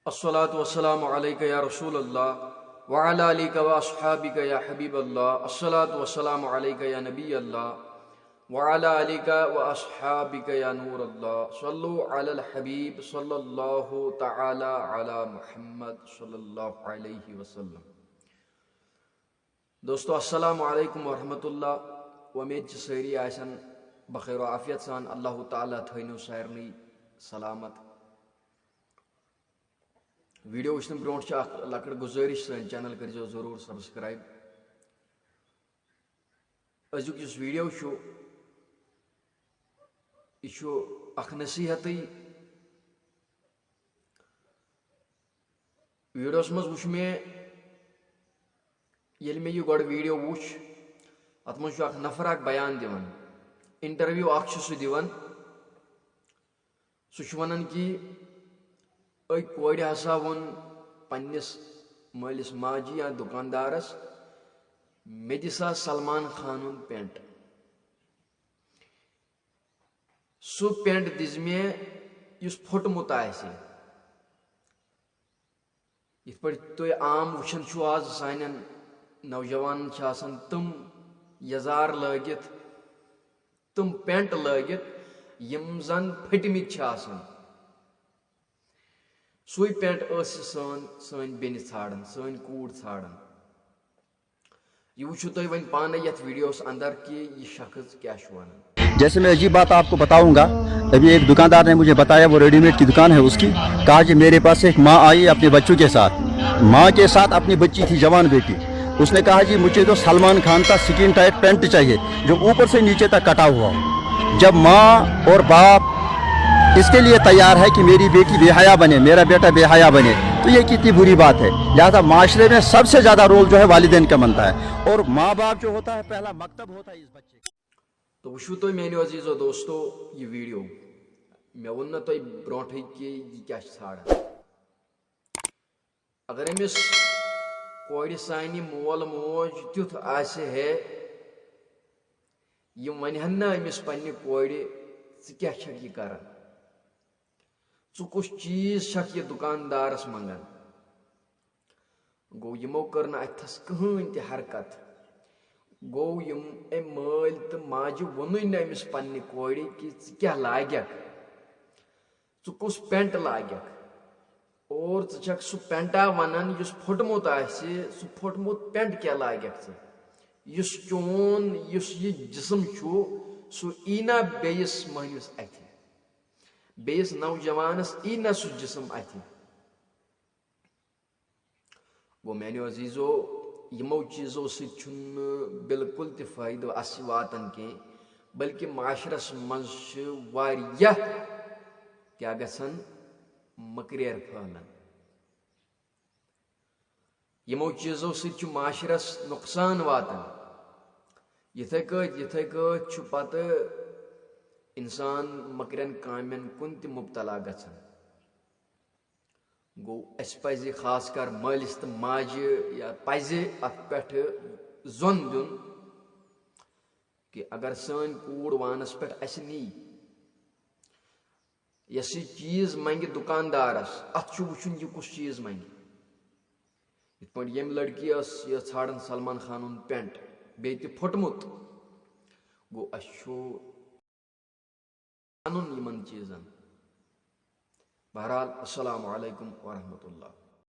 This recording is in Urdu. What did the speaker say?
الصلاة والسلام عليك يا رسول الله وعلى آلك وأصحابك يا حبيب الله. الصلاة والسلام عليك يا نبي الله وعلى آلك وأصحابك يا نور الله. صلوا على الحبيب صلى الله تعالى على محمد صلى الله عليه وسلم. دوستو السلام علیکم ورحمۃ اللہ. امید ساری آسن بخیر و عافیت سان. اللہ تعالیٰ تھینو سارنی سلامت. ویڈیو وچھن برونٹ اخ لکڑ گزارش سن چینل کرزو ضرور سبسکرائب. ازیک اس ویڈیو چھو یہ اخ نصیحتی. ویڈیوس مز وچھ میں یل میں یہ گوڑ ویڈیو وچھ ات مز اخ نفر اخ بیان دیوان انٹرویو اخ چھ سہ دیوان. سہ چھ ونان کہ اے کورِ ہسا وون پننس مالس ماجی یا دکاندارس مے دسا سلمان خانُن پینٹ. سہ پینٹ دِژ مے یُس پھوٚٹمُت آسہِ. یِتھ پٲٹھۍ تُہۍ عام وٕچھان چھُو آز سانٮ۪ن نوجوانن چھِ آسان تِم یزار لٲگِتھ تِم پینٹ لٲگِتھ یِم زن پھٔٹمٕتۍ چھِ آسان. سُے پینٹ ٲس سٲنۍ بیٚنہِ ژھانڈان, سٲنۍ کوٗر ژھانڈان. یہ وٕچھِو تُہۍ وۄنۍ پانے یتھ ویڈیوس اندر کہ یہ شخص کیا چھُ ونان. جیسے میں عجیب بات آپ کو بتاؤں گا. ابھی ایک دکاندار نے مجھے بتایا, وہ ریڈی میڈ کی دکان ہے اس کی. کہا کہ میرے پاس ایک ماں آئی اپنے بچوں کے ساتھ. ماں کے ساتھ اپنی بچی تھی, جوان بیٹی. اس نے کہا جی مجھے تو سلمان خان کا سکن ٹائٹ پینٹ چاہیے جو اوپر سے نیچے تک کٹا ہوا ہو. جب ماں اور باپ اس کے لیے تیار ہے کہ میری بیٹی بے حیا بنے, میرا بیٹا بے حیا بنے, تو یہ کتنی بری بات ہے. لہٰذا معاشرے میں سب سے زیادہ رول جو ہے والدین کا بنتا ہے, اور ماں باپ جو ہوتا ہے پہلا مکتب ہوتا ہے اس بچے کا. تو وچھو تُہۍ میانیو عزیزو دوستو یہ ویڈیو. مے وون نہ تۄہہِ برونٹھٕے کہ یہ کیا چھ ژھانڈان. اگر أمِس کورِ سانہِ مول موج تیُتھ آسہِ ہے یِم ونہن نہ أمِس پننہِ کورِ ژٕ کیاہ چھکھ یہِ کران, ژٕ کُس چیٖز چھکھ یہِ دُکاندارس منگان, گوٚو یِمو کٔر نہٕ اتھس کٕہٕنۍ تہِ حرکت. گوٚو یِم أمۍ مٲلۍ تہٕ ماجہِ ووٚنُے نہٕ أمِس پننہِ کورِ کہ ژٕ کیاہ لاگکھ, ژٕ کُس پینٹ لاگکھ, اور ژٕ چھکھ سُہ پینٹا ونان یُس پھوٚٹمُت آسہِ. سُہ پھوٚٹمُت پینٹ کیاہ لاگکھ ژٕ. یُس چون یُس یہِ جسم چھُ سُہ ای نہ بیٚیِس مٔہنوِس اتھِ, بیٚیِس نوجوانس ای نہ سُہ جسم اتھِ. گوٚو میانیو عزیزو یِمو چیٖزو سۭتۍ چھُنہٕ بالکل تہِ فٲیدٕ اسہِ واتان کینٛہہ, بلکہِ معاشرس منٛز چھِ واریاہ کیاہ گژھان مٔکریر پھٔہلان. یِمو چیٖزو سۭتۍ چھُ معاشرس نۄقصان واتان. یِتھے کٲٹھۍ چھُ پتہٕ انسان مٔکرین کامین کُن تہِ مُبتلا گژھان. گوٚو اسہِ پزِ خاص کر مٲلِس تہٕ ماجہِ یا پزِ اتھ پٮ۪ٹھ زوٚن دیُن کہ اگر سٲنۍ کوٗر وانس پٮ۪ٹھ اسہِ نی, یۄس یہِ چیٖز منگہِ دُکاندارس, اتھ چھُ وٕچھُن یہِ کُس چیٖز منگہِ. یِتھ پٲٹھۍ ییٚمہِ لڑکی ٲس یہِ ژھانڈان سلمان خانُن پینٹ بیٚیہِ تہِ پھوٚٹمُت, گوٚو اسہِ چھُ انُن یِمن چیٖزن. بہرحال السلام علیکم ورحمۃ اللہ.